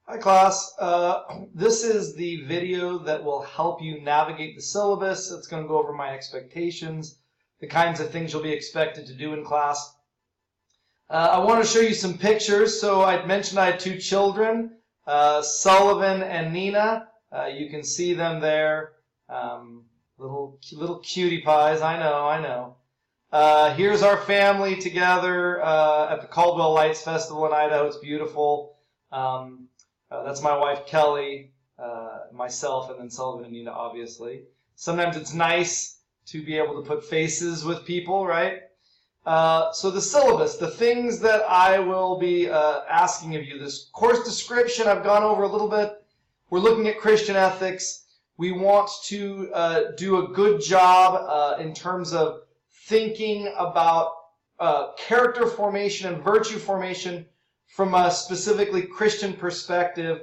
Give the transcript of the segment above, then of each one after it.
Hi class, this is the video that will help you navigate the syllabus. It's going to go over my expectations, the kinds of things you'll be expected to do in class. I want to show you some pictures. So I mentioned I had two children, Sullivan and Nina. You can see them there, little cutie pies, I know. Here's our family together at the Caldwell Lights Festival in Idaho. It's beautiful. That's my wife Kelly, myself, and then Sullivan and Nina, obviously. Sometimes it's nice to be able to put faces with people, right? So the syllabus, the things that I will be asking of you. This course description I've gone over a little bit. We're looking at Christian ethics. We want to do a good job in terms of thinking about character formation and virtue formation from a specifically Christian perspective,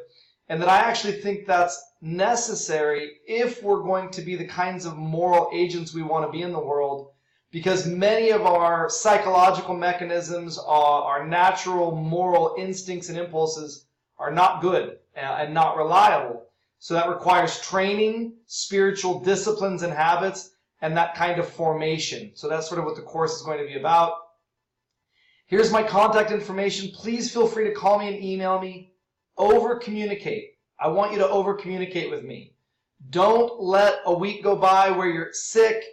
and that I actually think that's necessary if we're going to be the kinds of moral agents we want to be in the world, because many of our psychological mechanisms, our natural moral instincts and impulses are not good and not reliable. So that requires training, spiritual disciplines and habits, and that kind of formation. So that's sort of what the course is going to be about. Here's my contact information. Please feel free to call me and email me. Over-communicate. I want you to over-communicate with me. Don't let a week go by where you're sick,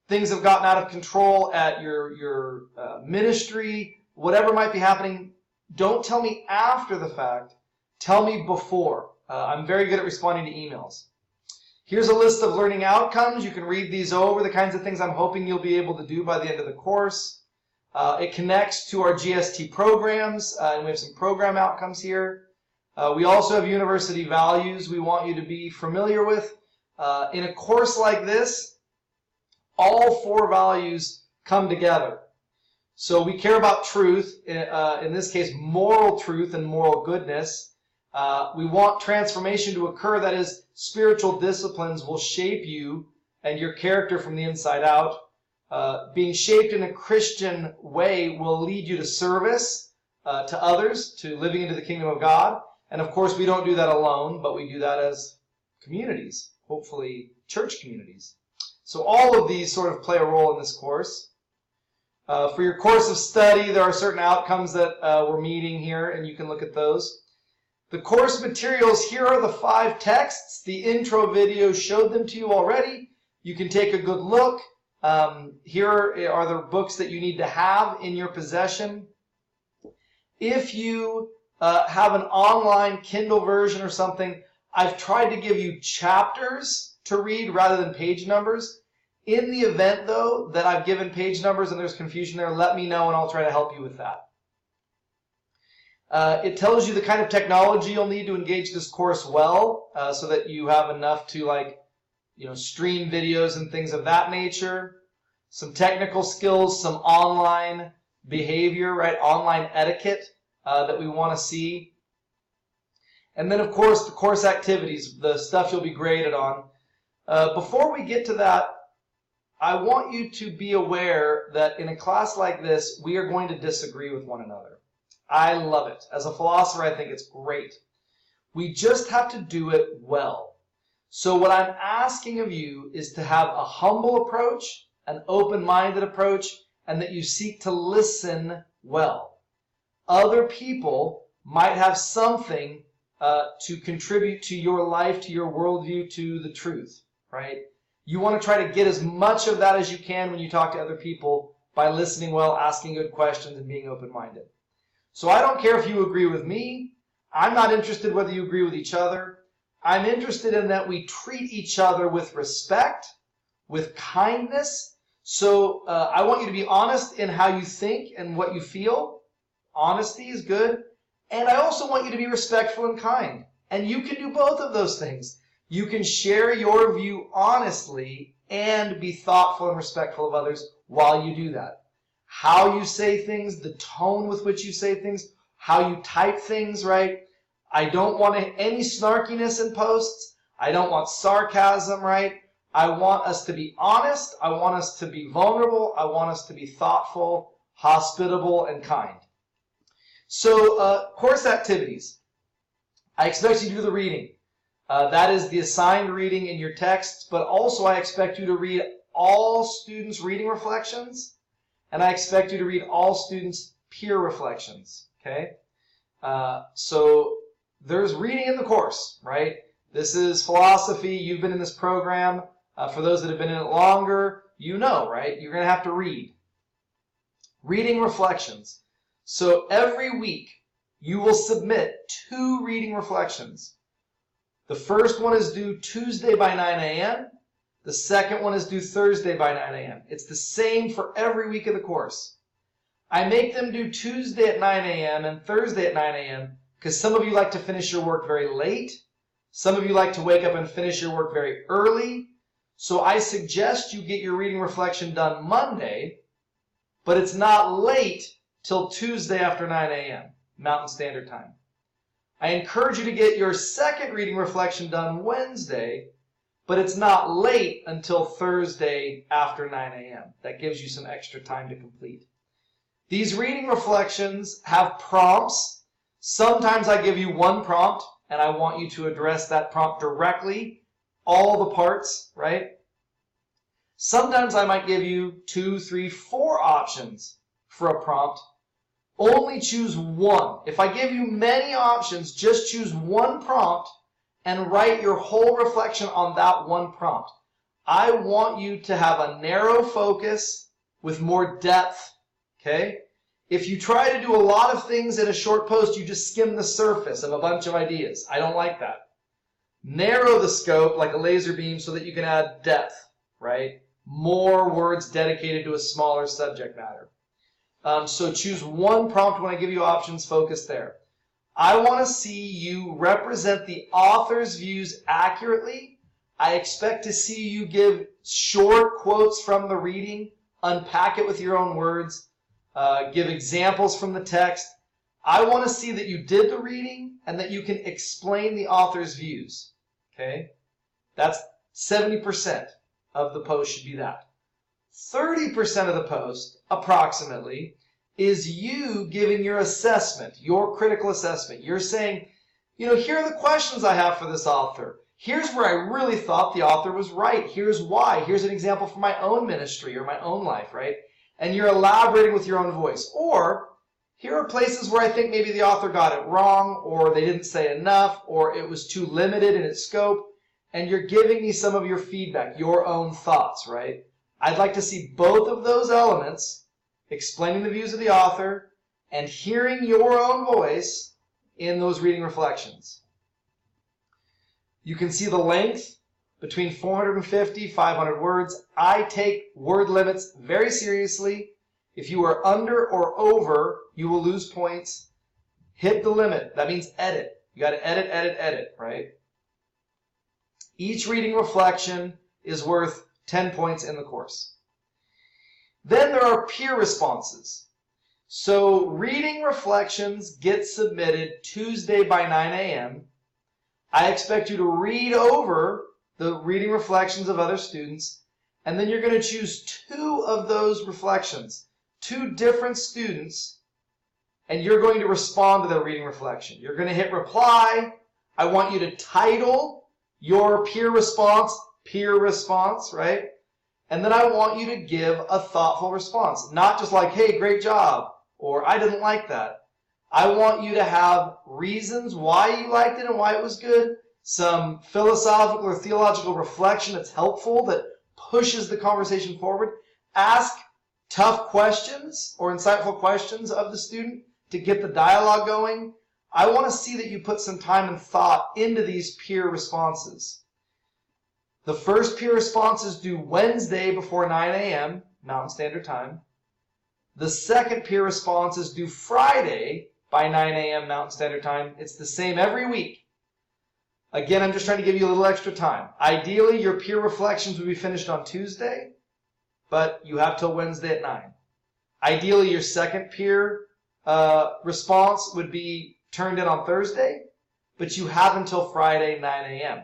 things have gotten out of control at your ministry, whatever might be happening. Don't tell me after the fact. Tell me before. I'm very good at responding to emails. Here's a list of learning outcomes. You can read these over, the kinds of things I'm hoping you'll be able to do by the end of the course. It connects to our GST programs, and we have some program outcomes here. We also have university values we want you to be familiar with. In a course like this, all four values come together. So we care about truth, in this case moral truth and moral goodness. We want transformation to occur, that is, spiritual disciplines will shape you and your character from the inside out. Being shaped in a Christian way will lead you to service to others, to living into the kingdom of God. And of course, we don't do that alone, but we do that as communities, hopefully church communities. So all of these sort of play a role in this course. For your course of study, there are certain outcomes that we're meeting here, and you can look at those. The course materials, here are the 5 texts. The intro video showed them to you already. You can take a good look. Here are the books that you need to have in your possession. If you have an online Kindle version or something, I've tried to give you chapters to read rather than page numbers. In the event, though, that I've given page numbers and there's confusion there, let me know and I'll try to help you with that. It tells you the kind of technology you'll need to engage this course well, so that you have enough to stream videos and things of that nature. Some technical skills, some online behavior, right? Online etiquette that we want to see. And then, of course, the course activities, the stuff you'll be graded on. Before we get to that, I want you to be aware that in a class like this, we are going to disagree with one another. I love it. As a philosopher, I think it's great. We just have to do it well. So what I'm asking of you is to have a humble approach, an open-minded approach, and that you seek to listen well. Other people might have something to contribute to your life, to your worldview, to the truth, right? You want to try to get as much of that as you can when you talk to other people by listening well, asking good questions, and being open-minded. So I don't care if you agree with me. I'm not interested whether you agree with each other. I'm interested in that we treat each other with respect, with kindness. So I want you to be honest in how you think and what you feel. Honesty is good. And I also want you to be respectful and kind. And you can do both of those things. You can share your view honestly and be thoughtful and respectful of others while you do that. How you say things, the tone with which you say things, how you type things, right? I don't want any snarkiness in posts. I don't want sarcasm, right? I want us to be honest. I want us to be vulnerable. I want us to be thoughtful, hospitable, and kind. So, course activities. I expect you to do the reading. That is the assigned reading in your texts, but also I expect you to read all students' reading reflections, and I expect you to read all students' peer reflections, okay? So there's reading in the course, right? This is philosophy. You've been in this program. For those that have been in it longer, you know, right? You're going to have to read. Reading reflections. So every week, you will submit 2 reading reflections. The first one is due Tuesday by 9 a.m. The second one is due Thursday by 9 a.m. It's the same for every week of the course. I make them due Tuesday at 9 a.m. and Thursday at 9 a.m. because some of you like to finish your work very late. Some of you like to wake up and finish your work very early. So I suggest you get your reading reflection done Monday, but it's not late till Tuesday after 9 a.m. Mountain Standard Time. I encourage you to get your second reading reflection done Wednesday, but it's not late until Thursday after 9 a.m. That gives you some extra time to complete. These reading reflections have prompts. Sometimes I give you one prompt, and I want you to address that prompt directly, all the parts, right? Sometimes I might give you 2, 3, 4 options for a prompt. Only choose one. If I give you many options, just choose one prompt and write your whole reflection on that one prompt. I want you to have a narrow focus with more depth, okay? If you try to do a lot of things in a short post, you just skim the surface of a bunch of ideas. I don't like that. Narrow the scope like a laser beam so that you can add depth, right? More words dedicated to a smaller subject matter. So choose one prompt when I give you options, focus there. I want to see you represent the author's views accurately. I expect to see you give short quotes from the reading, unpack it with your own words, give examples from the text. I want to see that you did the reading and that you can explain the author's views. Okay? That's 70% of the post should be that. 30% of the post, approximately, is you giving your assessment, your critical assessment. You're saying, you know, here are the questions I have for this author. Here's where I really thought the author was right. Here's why. Here's an example from my own ministry or my own life, right? And you're elaborating with your own voice. Or, here are places where I think maybe the author got it wrong, or they didn't say enough, or it was too limited in its scope, and you're giving me some of your feedback, your own thoughts, right? I'd like to see both of those elements, explaining the views of the author and hearing your own voice in those reading reflections. You can see the length between 450, 500 words. I take word limits very seriously. If you are under or over, you will lose points. Hit the limit. That means edit. You got to edit, edit, edit, right? Each reading reflection is worth 10 points in the course. Then there are peer responses. So reading reflections get submitted Tuesday by 9 a.m. I expect you to read over the reading reflections of other students, and then you're going to choose 2 of those reflections, 2 different students, and you're going to respond to their reading reflection. You're going to hit reply. I want you to title your peer response, right? And then I want you to give a thoughtful response. Not just like, hey, great job, or I didn't like that. I want you to have reasons why you liked it and why it was good, some philosophical or theological reflection that's helpful, that pushes the conversation forward. Ask tough questions or insightful questions of the student to get the dialogue going. I want to see that you put some time and thought into these peer responses. The first peer response is due Wednesday before 9 a.m. Mountain Standard Time. The second peer response is due Friday by 9 a.m. Mountain Standard Time. It's the same every week. Again, I'm just trying to give you a little extra time. Ideally, your peer reflections would be finished on Tuesday, but you have till Wednesday at 9. Ideally, your second peer response would be turned in on Thursday, but you have until Friday, 9 a.m.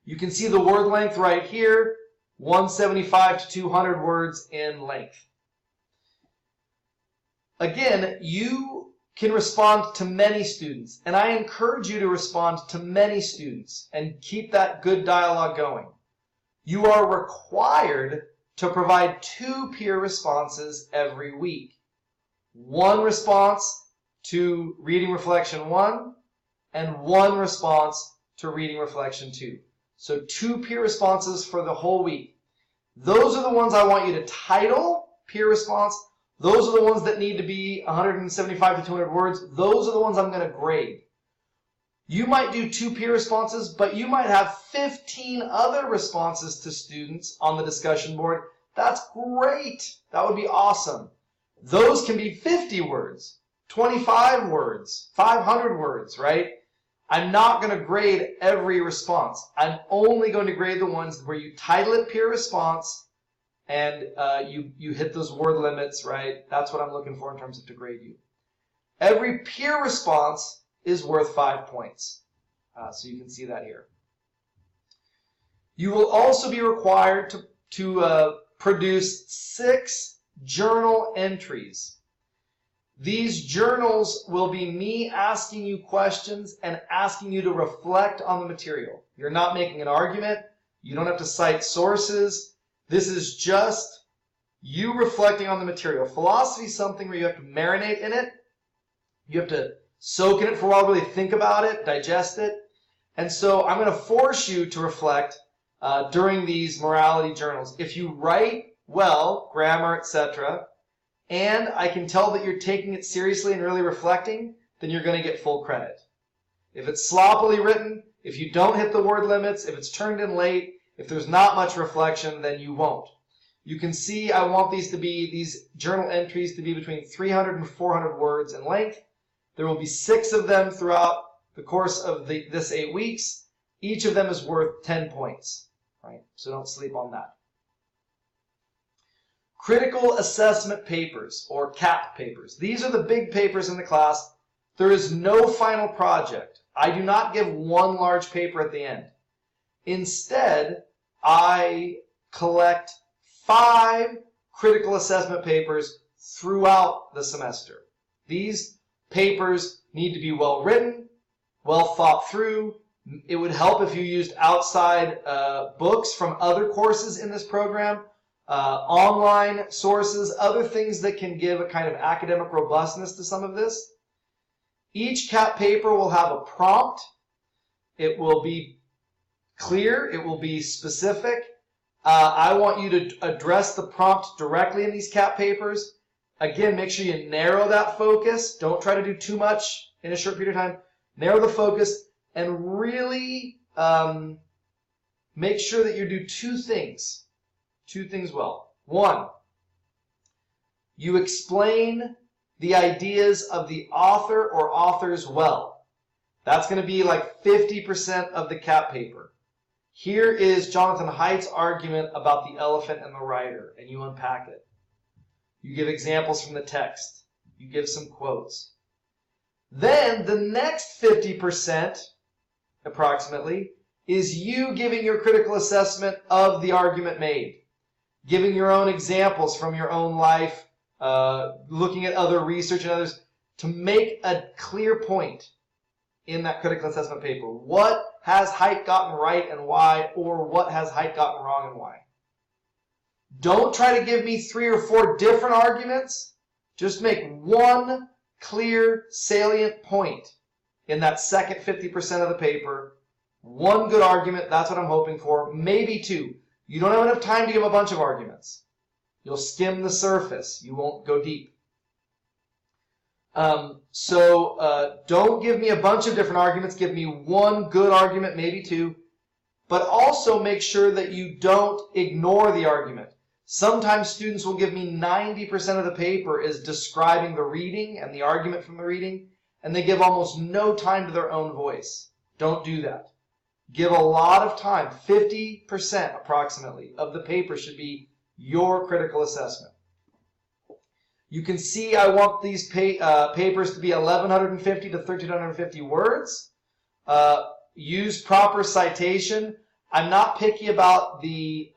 You can see the word length right here, 175 to 200 words in length. Again, you can respond to many students, and I encourage you to respond to many students and keep that good dialogue going. You are required to provide 2 peer responses every week. 1 response to Reading Reflection 1 and 1 response to Reading Reflection 2. So 2 peer responses for the whole week. Those are the ones I want you to title peer response. Those are the ones that need to be 175 to 200 words. Those are the ones I'm going to grade. You might do 2 peer responses, but you might have 15 other responses to students on the discussion board. That's great. That would be awesome. Those can be 50 words, 25 words, 500 words, right? I'm not going to grade every response. I'm only going to grade the ones where you title it peer response and you hit those word limits, right? That's what I'm looking for in terms of to grade you. Every peer response is worth 5 points. So you can see that here. You will also be required to produce 6 journal entries. These journals will be me asking you questions and asking you to reflect on the material. You're not making an argument. You don't have to cite sources. This is just you reflecting on the material. Philosophy is something where you have to marinate in it. You have to soak in it for a while, really think about it, digest it. And so I'm going to force you to reflect during these morality journals. If you write well, grammar, etc., and I can tell that you're taking it seriously and really reflecting, then you're going to get full credit. If it's sloppily written, if you don't hit the word limits, if it's turned in late, if there's not much reflection, then you won't. You can see I want these journal entries to be between 300 and 400 words in length. There will be 6 of them throughout the course of this 8 weeks. Each of them is worth 10 points, right? So don't sleep on that. Critical assessment papers, or CAP papers. These are the big papers in the class. There is no final project. I do not give 1 large paper at the end. Instead, I collect 5 critical assessment papers throughout the semester. These papers need to be well written, well thought through. It would help if you used outside books from other courses in this program, online sources, other things that can give a kind of academic robustness to some of this. Each CAP paper will have a prompt. It will be clear. It will be specific. I want you to address the prompt directly in these CAP papers. Again, make sure you narrow that focus. Don't try to do too much in a short period of time. Narrow the focus and really make sure that you do 2 things. 2 things well. 1, you explain the ideas of the author or authors well. That's going to be like 50% of the CAP paper. Here is Jonathan Haidt's argument about the elephant and the rider, and you unpack it. You give examples from the text. You give some quotes. Then the next 50%, approximately, is you giving your critical assessment of the argument made, giving your own examples from your own life, looking at other research and others to make a clear point in that critical assessment paper. What has Haidt gotten right and why, or what has Haidt gotten wrong and why? Don't try to give me 3 or 4 different arguments. Just make 1 clear, salient point in that second 50% of the paper. 1 good argument, that's what I'm hoping for. Maybe 2. You don't have enough time to give a bunch of arguments. You'll skim the surface. You won't go deep. Don't give me a bunch of different arguments. Give me 1 good argument, maybe 2. But also make sure that you don't ignore the argument. Sometimes students will give me 90% of the paper is describing the reading and the argument from the reading, and they give almost no time to their own voice. Don't do that. Give a lot of time. 50% approximately of the paper should be your critical assessment. You can see I want these papers to be 1,150 to 1,350 words. Use proper citation. I'm not picky about the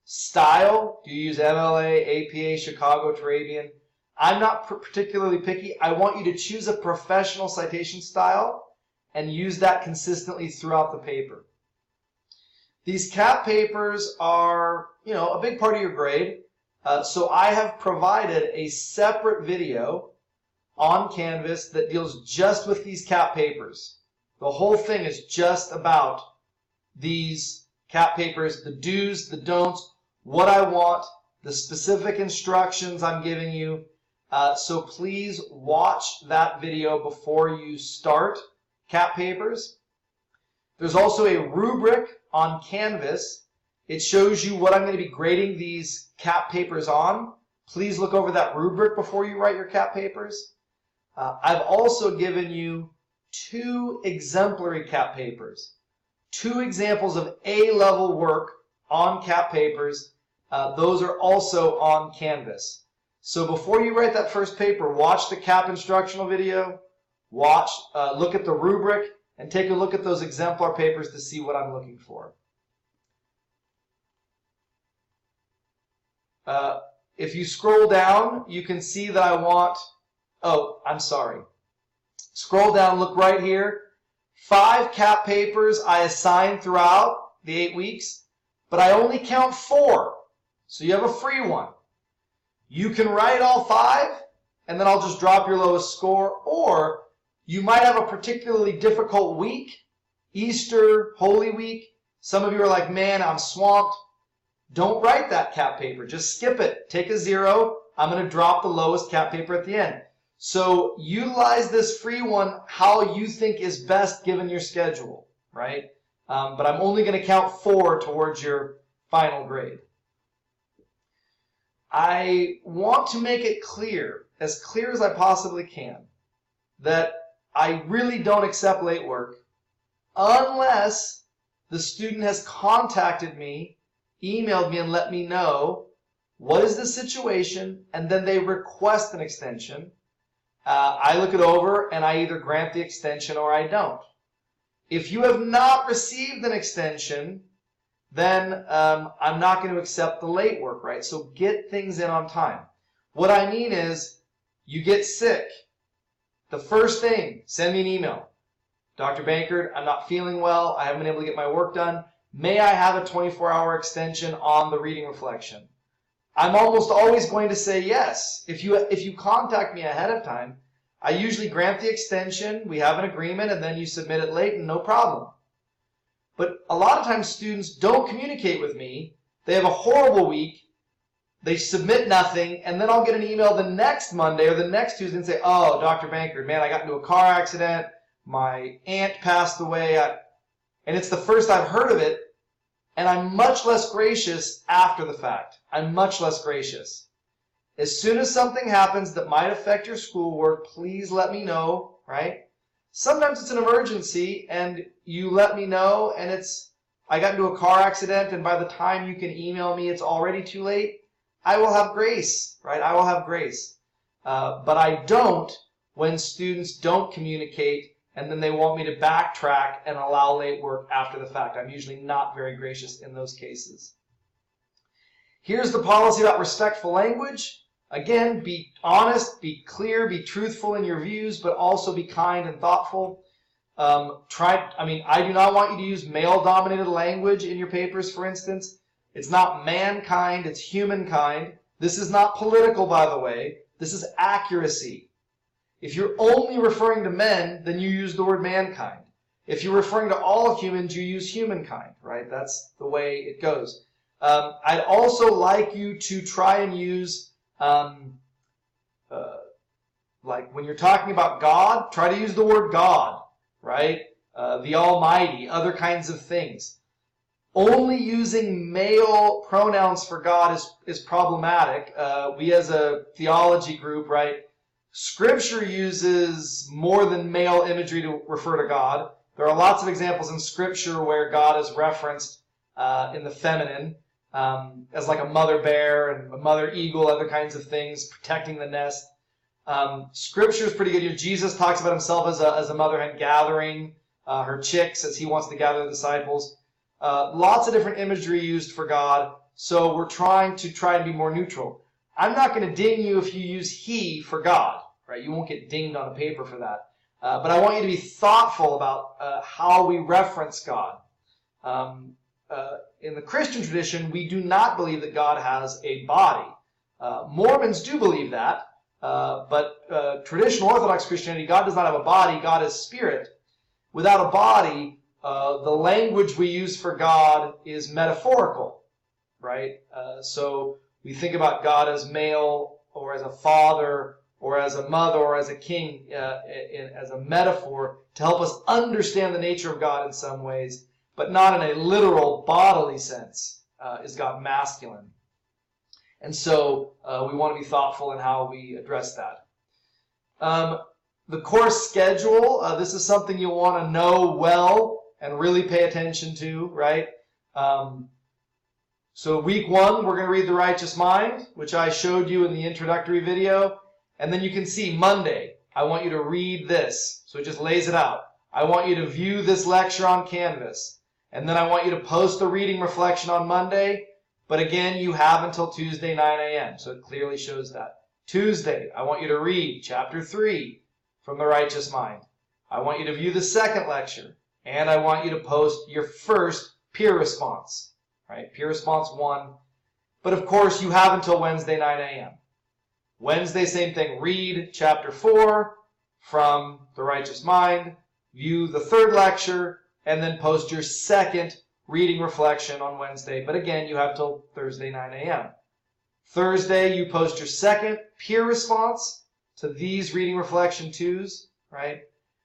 style. Do you use MLA, APA, Chicago, Turabian? I'm not particularly picky. I want you to choose a professional citation style and use that consistently throughout the paper. These cap papers are, a big part of your grade. So I have provided a separate video on Canvas that deals just with these cap papers. The whole thing is just about these cap papers, the do's, the don'ts, what I want, the specific instructions I'm giving you. So please watch that video before you start cap papers. There's also a rubric on Canvas. It shows you what I'm going to be grading these cap papers on. Please look over that rubric before you write your cap papers. I've also given you 2 exemplary cap papers, 2 examples of A-level work on cap papers. Those are also on Canvas. So before you write that first paper, watch the cap instructional video, look at the rubric, and take a look at those exemplar papers to see what I'm looking for. If you scroll down, you can see that I want, Scroll down, look right here. 5 cap papers I assigned throughout the 8 weeks, but I only count 4. So you have a free one. You can write all 5, and then I'll just drop your lowest score, or you might have a particularly difficult week, Easter, Holy Week. Some of you are like, man, I'm swamped. Don't write that cap paper. Just skip it. Take a 0. I'm going to drop the lowest cap paper at the end. So utilize this free one how you think is best given your schedule, right? But I'm only going to count 4 towards your final grade. I want to make it clear as I possibly can, that I really don't accept late work unless the student has contacted me, emailed me, and let me know what is the situation, and then they request an extension. I look it over and I either grant the extension or I don't. If you have not received an extension, then I'm not going to accept the late work, right? So get things in on time. What I mean is, you get sick. The first thing, send me an email. Dr. Bankert, I'm not feeling well. I haven't been able to get my work done. May I have a 24-hour extension on the reading reflection? I'm almost always going to say yes. If you contact me ahead of time, I usually grant the extension, we have an agreement, and then you submit it late and no problem. But a lot of times students don't communicate with me. They have a horrible week. They submit nothing, and then I'll get an email the next Monday or the next Tuesday and say, oh, Dr. Bankert, man, I got into a car accident. My aunt passed away. And it's the first I've heard of it, and I'm much less gracious after the fact. I'm much less gracious. As soon as something happens that might affect your schoolwork, please let me know, right? Sometimes it's an emergency, and you let me know, and I got into a car accident, and by the time you can email me, it's already too late. I will have grace, right? I will have grace. But I don't when students don't communicate and then they want me to backtrack and allow late work after the fact. I'm usually not very gracious in those cases. Here's the policy about respectful language. Again, be honest, be clear, be truthful in your views, but also be kind and thoughtful. I do not want you to use male-dominated language in your papers, for instance. It's not mankind, it's humankind. This is not political, by the way. This is accuracy. If you're only referring to men, then you use the word mankind. If you're referring to all humans, you use humankind, right? That's the way it goes. I'd also like you to try and use, like when you're talking about God, try to use the word God, right? The Almighty, other kinds of things. Only using male pronouns for God is problematic. We as a theology group, right? Scripture uses more than male imagery to refer to God. There are lots of examples in Scripture where God is referenced in the feminine as like a mother bear and a mother eagle, other kinds of things, protecting the nest. Scripture is pretty good. Jesus talks about himself as a mother hen gathering her chicks as he wants to gather the disciples. Lots of different imagery used for God, so we're trying to be more neutral. I'm not going to ding you if you use he for God, right? You won't get dinged on a paper for that. But I want you to be thoughtful about how we reference God. In the Christian tradition, we do not believe that God has a body. Mormons do believe that, but traditional Orthodox Christianity, God does not have a body, God is spirit. Without a body, the language we use for God is metaphorical, right? So we think about God as male, or as a father, or as a mother, or as a king, as a metaphor to help us understand the nature of God in some ways, but not in a literal bodily sense. Is God masculine? And so we want to be thoughtful in how we address that. The course schedule, this is something you'll want to know well and really pay attention to, right? So week 1, we're going to read The Righteous Mind, which I showed you in the introductory video. And then you can see Monday, I want you to read this. So it just lays it out. I want you to view this lecture on Canvas. And then I want you to post the reading reflection on Monday. But again, you have until Tuesday, 9 a.m. So it clearly shows that. Tuesday, I want you to read chapter 3 from The Righteous Mind. I want you to view the second lecture. And I want you to post your first peer response. Right? Peer response 1. But of course, you have until Wednesday, 9 a.m. Wednesday, same thing. Read chapter 4 from The Righteous Mind. View the third lecture. And then post your second reading reflection on Wednesday. But again, you have till Thursday, 9 a.m. Thursday, you post your second peer response to these reading reflection 2s, right?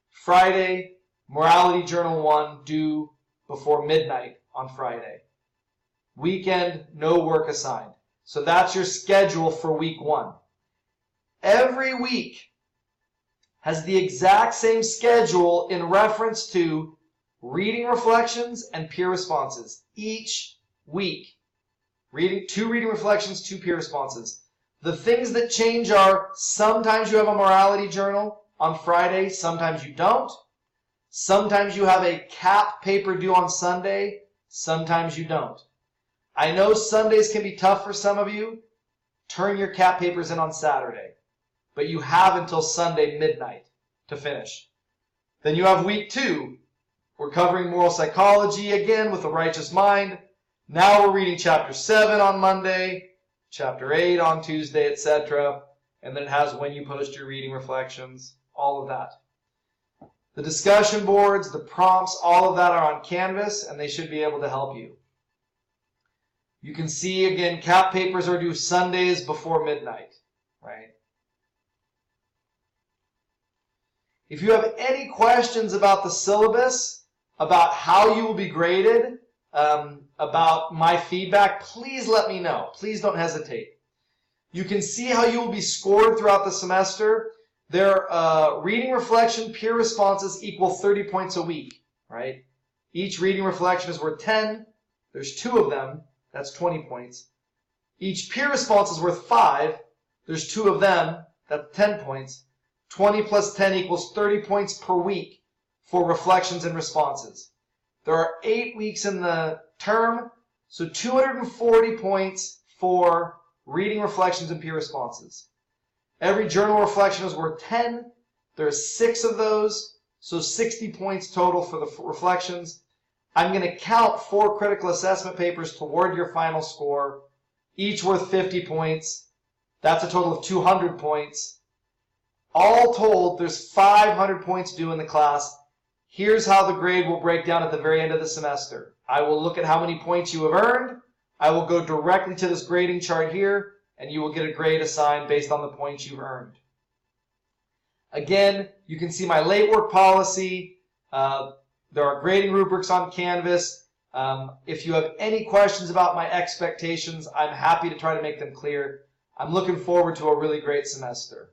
Friday, Morality Journal 1 due before midnight on Friday. Weekend, no work assigned. So that's your schedule for week 1. Every week has the exact same schedule in reference to reading reflections and peer responses. Each week. 2 reading reflections, 2 peer responses. The things that change are sometimes you have a morality journal on Friday, sometimes you don't. Sometimes you have a CAP paper due on Sunday, sometimes you don't. I know Sundays can be tough for some of you. Turn your CAP papers in on Saturday. But you have until Sunday midnight to finish. Then you have week 2. We're covering moral psychology again with The Righteous Mind. Now we're reading chapter 7 on Monday, chapter 8 on Tuesday, etc. And then it has when you post your reading reflections, all of that. The discussion boards, the prompts, all of that are on Canvas, and they should be able to help you. You can see, again, CAP papers are due Sundays before midnight, right? If you have any questions about the syllabus, about how you will be graded, about my feedback, please let me know. Please don't hesitate. You can see how you will be scored throughout the semester. Their reading reflection peer responses equal 30 points a week, right? Each reading reflection is worth 10. There's 2 of them. That's 20 points. Each peer response is worth 5. There's 2 of them. That's 10 points. 20 plus 10 equals 30 points per week for reflections and responses. There are 8 weeks in the term, so 240 points for reading reflections and peer responses. Every journal reflection is worth 10. There are 6 of those, so 60 points total for the reflections. I'm going to count 4 critical assessment papers toward your final score, each worth 50 points. That's a total of 200 points. All told, there's 500 points due in the class. Here's how the grade will break down at the very end of the semester. I will look at how many points you have earned. I will go directly to this grading chart here, and you will get a grade assigned based on the points you've earned. Again, you can see my late work policy. There are grading rubrics on Canvas. If you have any questions about my expectations, I'm happy to try to make them clear. I'm looking forward to a really great semester.